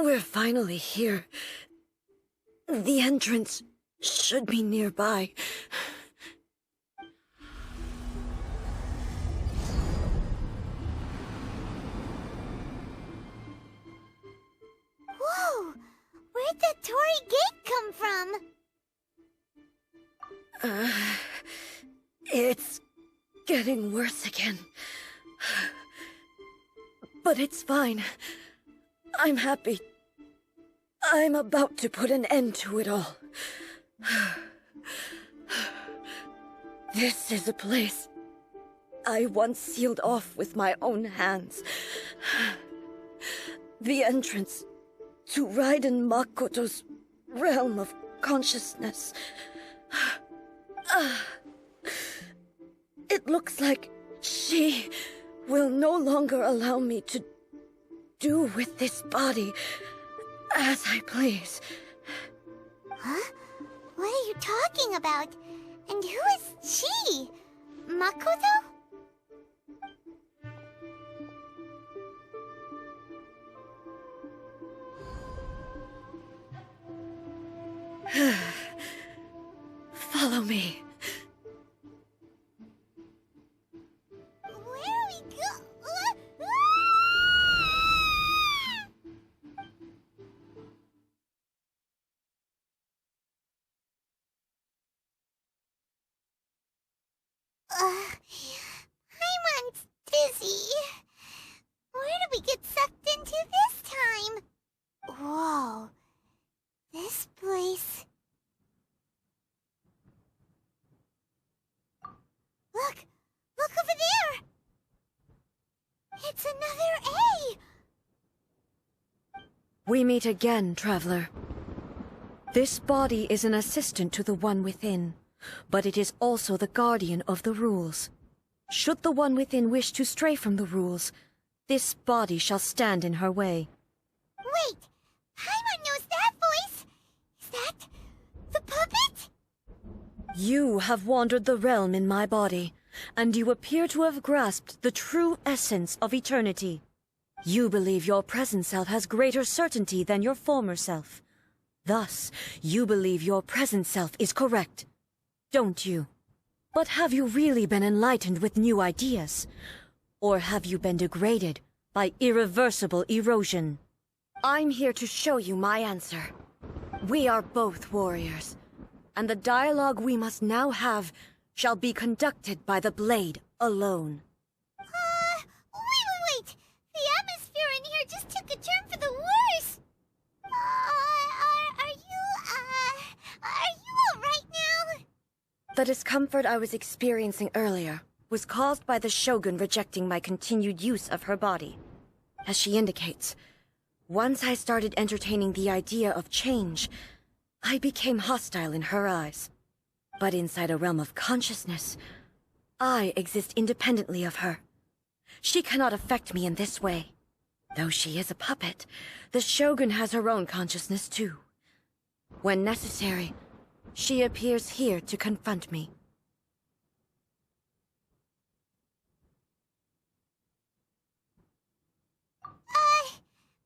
We're finally here. The entrance should be nearby. Whoa! Where'd the Torii Gate come from? It's getting worse again. But it's fine. I'm happy. I'm about to put an end to it all. This is a place I once sealed off with my own hands. The entrance to Raiden Makoto's realm of consciousness. It looks like she will no longer allow me to do with this body as I please. Huh? What are you talking about? And who is she? Makoto? Follow me. Where are we go? Paimon's dizzy. Where did we get sucked into this time? Whoa. This place... Look! Look over there! It's another A! We meet again, traveler. This body is an assistant to the One Within, but it is also the guardian of the rules. Should the One Within wish to stray from the rules, this body shall stand in her way. Wait! Paimon knows that voice! Is that... the puppet? You have wandered the realm in my body, and you appear to have grasped the true essence of eternity. You believe your present self has greater certainty than your former self. Thus, you believe your present self is correct, don't you? But have you really been enlightened with new ideas? Or have you been degraded by irreversible erosion? I'm here to show you my answer. We are both warriors, and the dialogue we must now have shall be conducted by the blade alone. Wait! The atmosphere in here just took a turn for the worse! Are you alright now? The discomfort I was experiencing earlier was caused by the Shogun rejecting my continued use of her body. As she indicates, once I started entertaining the idea of change, I became hostile in her eyes. But inside a realm of consciousness, I exist independently of her. She cannot affect me in this way. Though she is a puppet, the Shogun has her own consciousness too. When necessary, she appears here to confront me.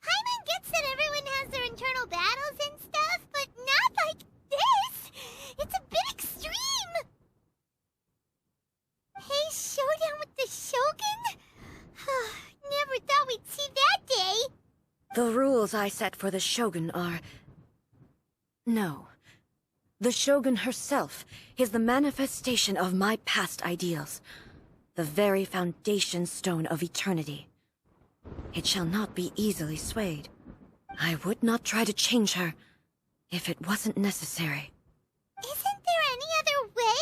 Paimon gets that everyone has their internal battles and stuff, but not like this! It's a bit extreme! Hey, showdown with the Shogun? Never thought we'd see that day! The rules I set for the Shogun are... No. The Shogun herself is the manifestation of my past ideals. The very foundation stone of eternity. it shall not be easily swayed. I would not try to change her if it wasn't necessary. Isn't there any other way?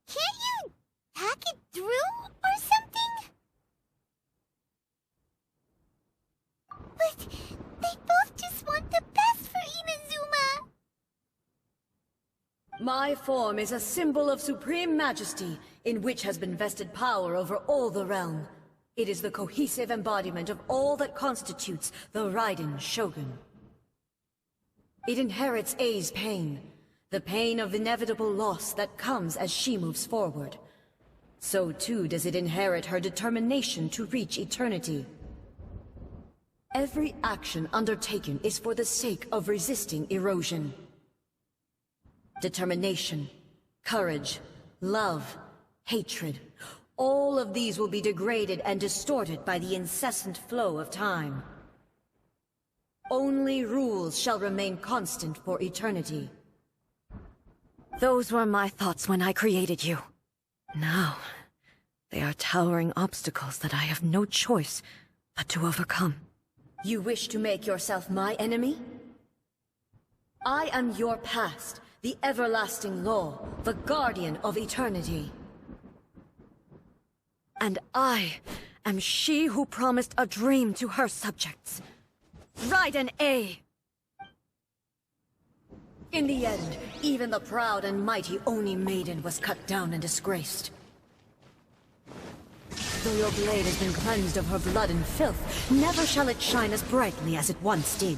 Can't you hack it through or something? But they both just want the best for Inazuma. My form is a symbol of supreme majesty, in which has been vested power over all the realm. It is the cohesive embodiment of all that constitutes the Raiden Shogun. It inherits Ei's pain, the pain of inevitable loss that comes as she moves forward. So too does it inherit her determination to reach eternity. Every action undertaken is for the sake of resisting erosion. Determination, courage, love, hatred, all of these will be degraded and distorted by the incessant flow of time. Only rules shall remain constant for eternity. Those were my thoughts when I created you. Now, they are towering obstacles that I have no choice but to overcome. You wish to make yourself my enemy? I am your past, the everlasting law, the guardian of eternity. And I am she who promised a dream to her subjects. Raiden Ei! In the end, even the proud and mighty Oni maiden was cut down and disgraced. Though your blade has been cleansed of her blood and filth, never shall it shine as brightly as it once did.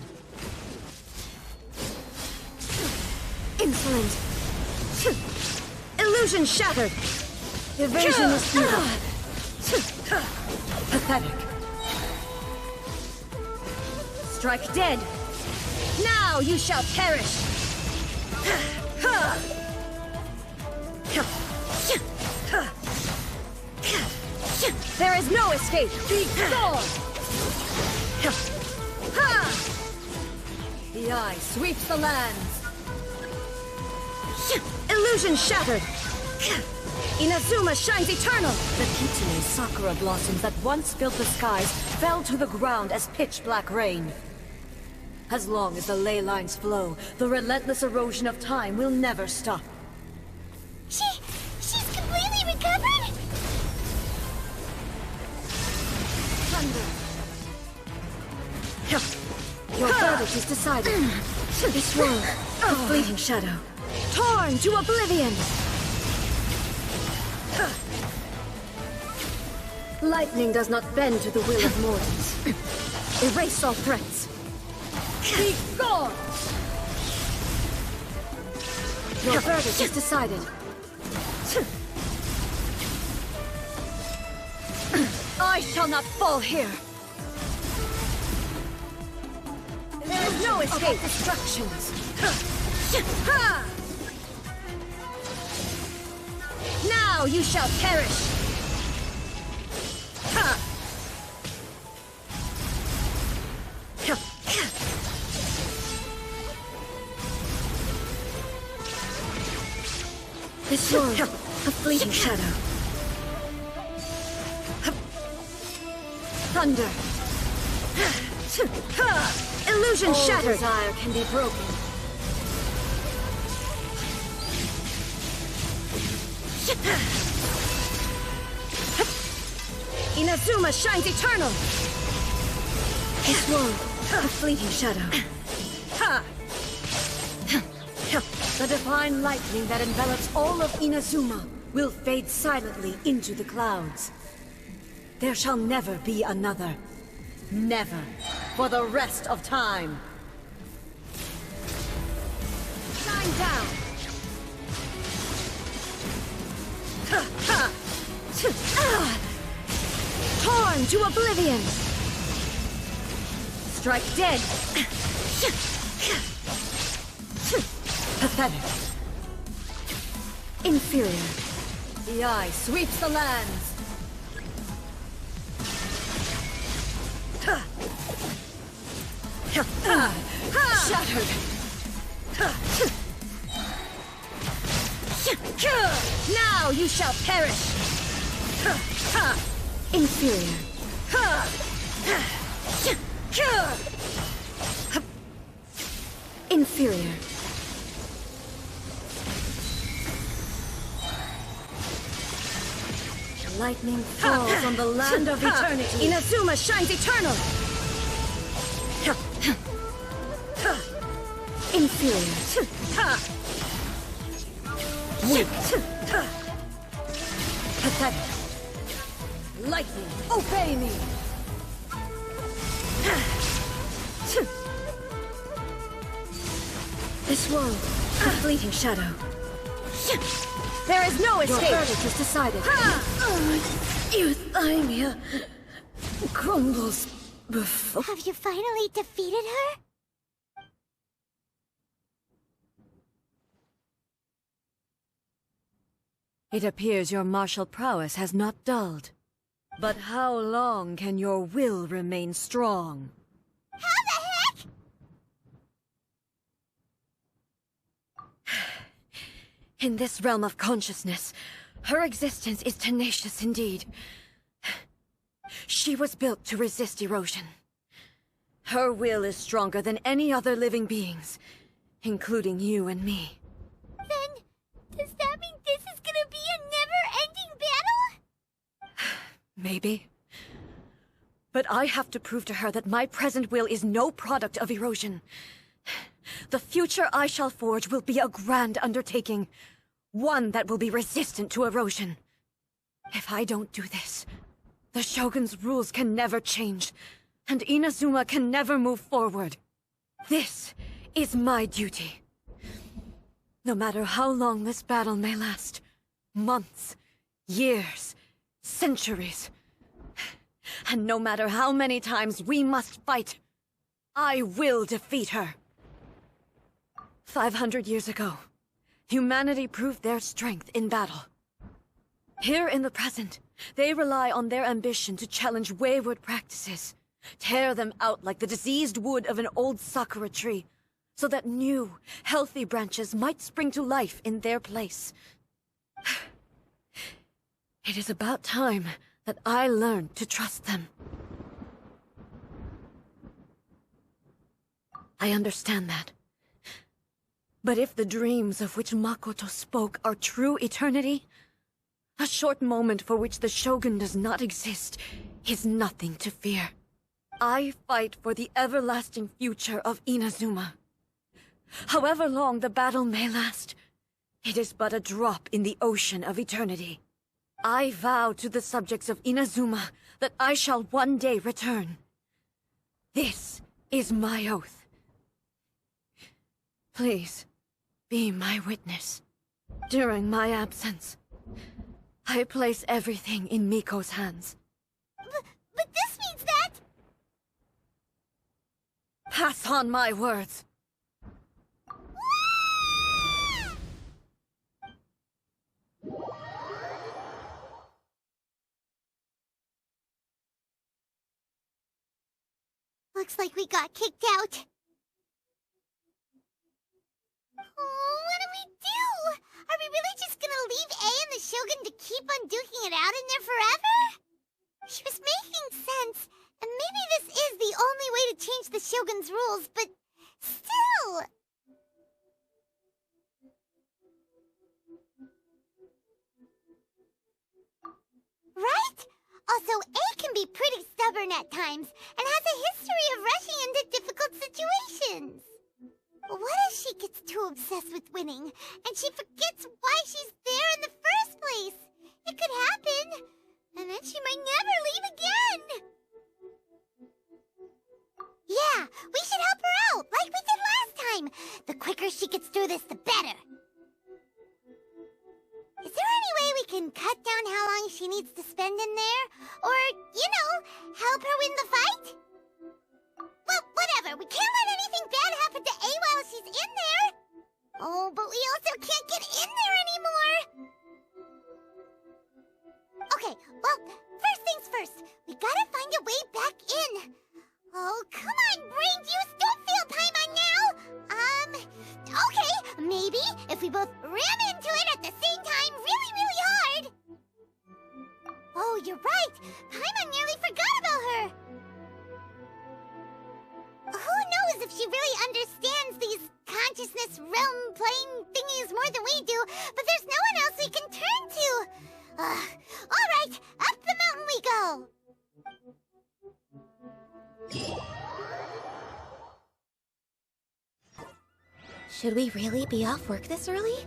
Insolent! Illusion shattered! Evasion was futile! Pathetic! Strike dead! Now you shall perish! There is no escape! Be gone! The eye sweeps the lands! Illusion shattered! Inazuma shines eternal! The Kitsune sakura blossoms that once filled the skies fell to the ground as pitch-black rain. As long as the ley lines flow, the relentless erosion of time will never stop. She's completely recovered? Thunder! Your verdict is decided. This world, a fleeting shadow, torn to oblivion! Lightning does not bend to the will of mortals. Erase all threats. Be gone! Your verdict is decided. I shall not fall here. There is no escape. Destructions. Now you shall perish. This world, a fleeting shadow. Thunder. Illusion shattered. Desire can be broken. Inazuma shines eternal. This world, a fleeting shadow. The divine lightning that envelops all of Inazuma will fade silently into the clouds. There shall never be another. Never. For the rest of time. Shine down! Torn to oblivion! Strike dead! Pathetic. Inferior. The eye sweeps the lands. Shattered. Now you shall perish. Inferior. Inferior. Lightning falls on the land of eternity. Inazuma shines eternal! Inferior. Weak. Pathetic. Lightning, obey me! This world, a fleeting shadow. There is no escape! Your verdict is decided. Euthymia crumbles before... Have you finally defeated her? It appears your martial prowess has not dulled. But how long can your will remain strong? How the heck? In this realm of consciousness, her existence is tenacious indeed. She was built to resist erosion. Her will is stronger than any other living beings, including you and me. Then, does that mean this is gonna be a never-ending battle? Maybe. But I have to prove to her that my present will is no product of erosion. The future I shall forge will be a grand undertaking, one that will be resistant to erosion. If I don't do this, the Shogun's rules can never change, and Inazuma can never move forward. This is my duty. No matter how long this battle may last, months, years, centuries, and no matter how many times we must fight, I will defeat her. 500 years ago, humanity proved their strength in battle. Here in the present, they rely on their ambition to challenge wayward practices, tear them out like the diseased wood of an old sakura tree, so that new, healthy branches might spring to life in their place. It is about time that I learned to trust them. I understand that. But if the dreams of which Makoto spoke are true eternity, a short moment for which the Shogun does not exist is nothing to fear. I fight for the everlasting future of Inazuma. However long the battle may last, it is but a drop in the ocean of eternity. I vow to the subjects of Inazuma that I shall one day return. This is my oath. Please, be my witness. During my absence, I place everything in Miko's hands. But this means that... Pass on my words. Looks like we got kicked out. Oh, what do we do? Are we really just gonna leave Ei and the Shogun to keep on duking it out in there forever? She was making sense, and maybe this is the only way to change the Shogun's rules, but still... Right? Also, Ei can be pretty stubborn at times, and has a history of rushing into difficult situations. What if she gets too obsessed with winning, and she forgets why she's there in the first place? It could happen, and then she might never leave again. Yeah, we should help her out, like we did last time. The quicker she gets through this, the better. Is there any way we can cut down how long she needs to spend in there? Or, you know, help her win the fight? Well, whatever. We can't let anything bad happen to Ei while she's in there. Oh, but we also can't get Should we really be off work this early?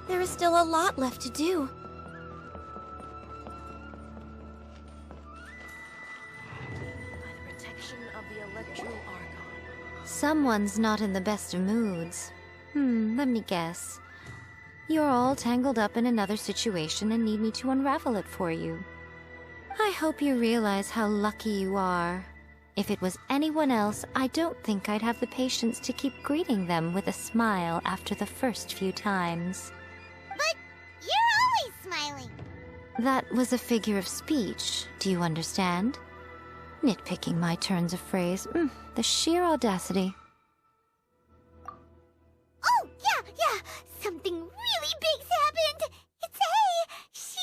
There is still a lot left to do. By the protection of the Electro-Argon. Someone's not in the best of moods. Let me guess. You're all tangled up in another situation and need me to unravel it for you. I hope you realize how lucky you are. If it was anyone else, I don't think I'd have the patience to keep greeting them with a smile after the first few times. But you're always smiling. That was a figure of speech, do you understand? Nitpicking my turns of phrase. The sheer audacity. Oh, yeah. Something really big's happened. It's Ei. She...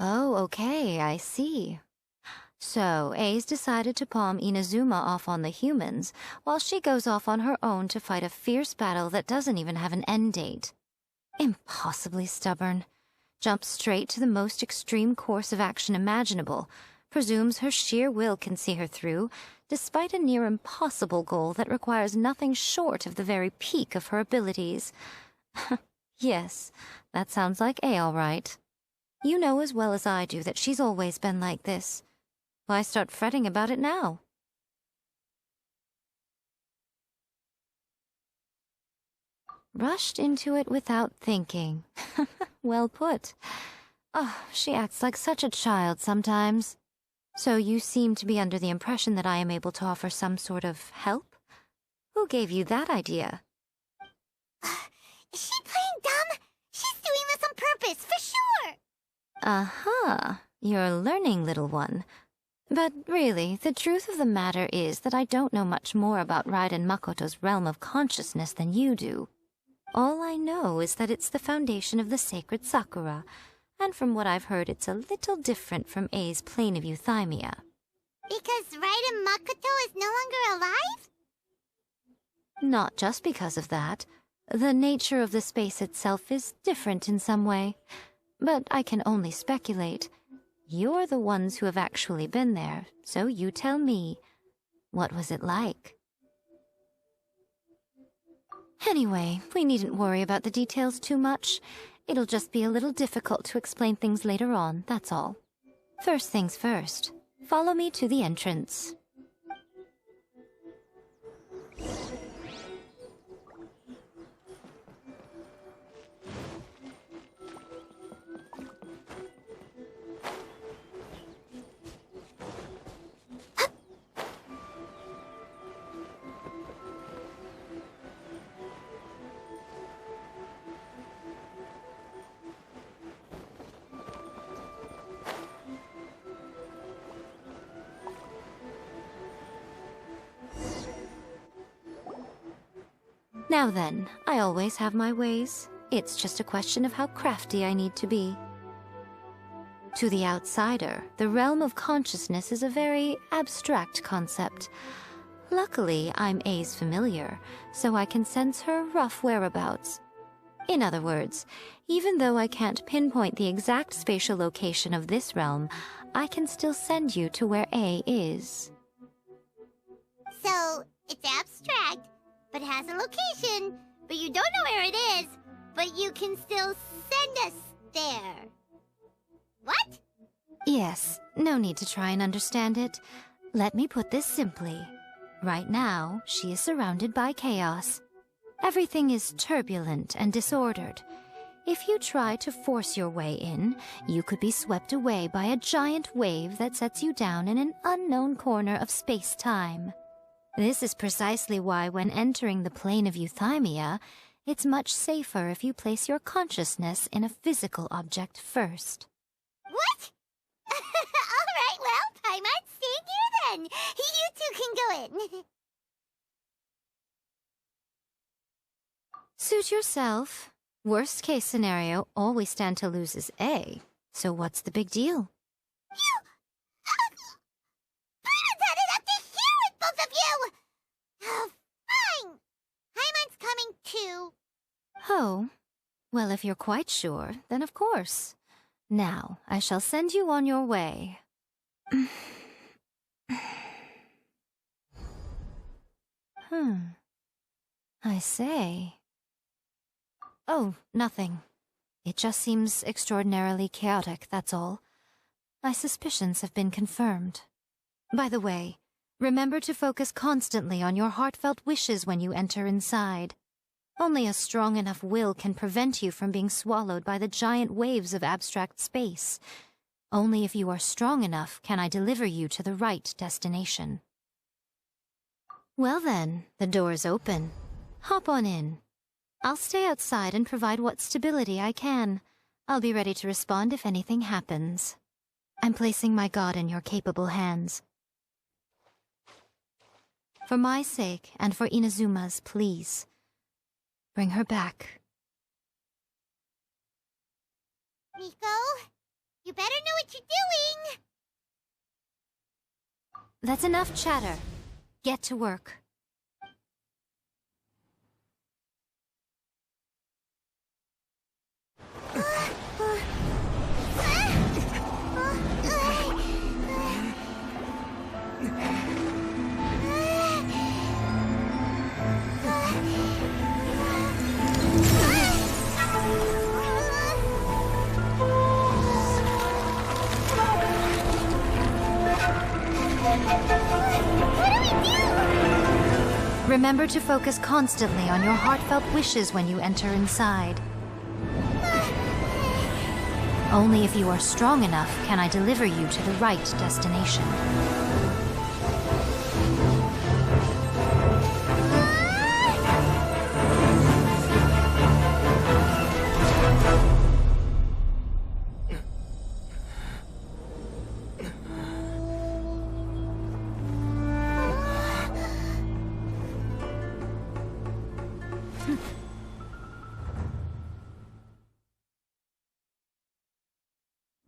Oh, okay, I see. So, Ei's decided to palm Inazuma off on the humans, while she goes off on her own to fight a fierce battle that doesn't even have an end date. Impossibly stubborn. Jumps straight to the most extreme course of action imaginable, presumes her sheer will can see her through, despite a near impossible goal that requires nothing short of the very peak of her abilities. Yes, that sounds like Ei all right. You know as well as I do that she's always been like this. Why start fretting about it now? Rushed into it without thinking. Well put. Oh, she acts like such a child sometimes. So you seem to be under the impression that I am able to offer some sort of help? Who gave you that idea? Is she playing dumb? She's doing this on purpose, for sure! Aha, you're learning, little one. But really, the truth of the matter is that I don't know much more about Raiden Makoto's realm of consciousness than you do. All I know is that it's the foundation of the sacred Sakura, and from what I've heard, it's a little different from Ei's plane of euthymia. Because Raiden Makoto is no longer alive? Not just because of that. The nature of the space itself is different in some way. But I can only speculate. You're the ones who have actually been there, so you tell me. What was it like? Anyway, we needn't worry about the details too much. It'll just be a little difficult to explain things later on, that's all. First things first. Follow me to the entrance. Now then, I always have my ways. It's just a question of how crafty I need to be. To the outsider, the realm of consciousness is a very abstract concept. Luckily, I'm Ei's familiar, so I can sense her rough whereabouts. In other words, even though I can't pinpoint the exact spatial location of this realm, I can still send you to where Ei is. So, it's abstract, but has a location, but you don't know where it is, but you can still send us there. What? Yes, no need to try and understand it. Let me put this simply. Right now, she is surrounded by chaos. Everything is turbulent and disordered. If you try to force your way in, you could be swept away by a giant wave that sets you down in an unknown corner of space-time. This is precisely why when entering the plane of euthymia, it's much safer if you place your consciousness in a physical object first. What? Alright, well, Paimon, stay here then. You two can go in. Suit yourself. Worst case scenario, all we stand to lose is Ei. So what's the big deal? You... Paimon's had it up to here with both of you! Oh, fine! Paimon's coming too. Oh, well, if you're quite sure, then of course. Now, I shall send you on your way. I say. Oh, nothing. It just seems extraordinarily chaotic, that's all. My suspicions have been confirmed. By the way, remember to focus constantly on your heartfelt wishes when you enter inside. Only a strong enough will can prevent you from being swallowed by the giant waves of abstract space. Only if you are strong enough can I deliver you to the right destination. Well then, the door's open. Hop on in. I'll stay outside and provide what stability I can. I'll be ready to respond if anything happens. I'm placing my god in your capable hands. For my sake, and for Inazuma's, please. Bring her back. Miko, you better know what you're doing! That's enough chatter. Get to work. Remember to focus constantly on your heartfelt wishes when you enter inside. Only if you are strong enough can I deliver you to the right destination.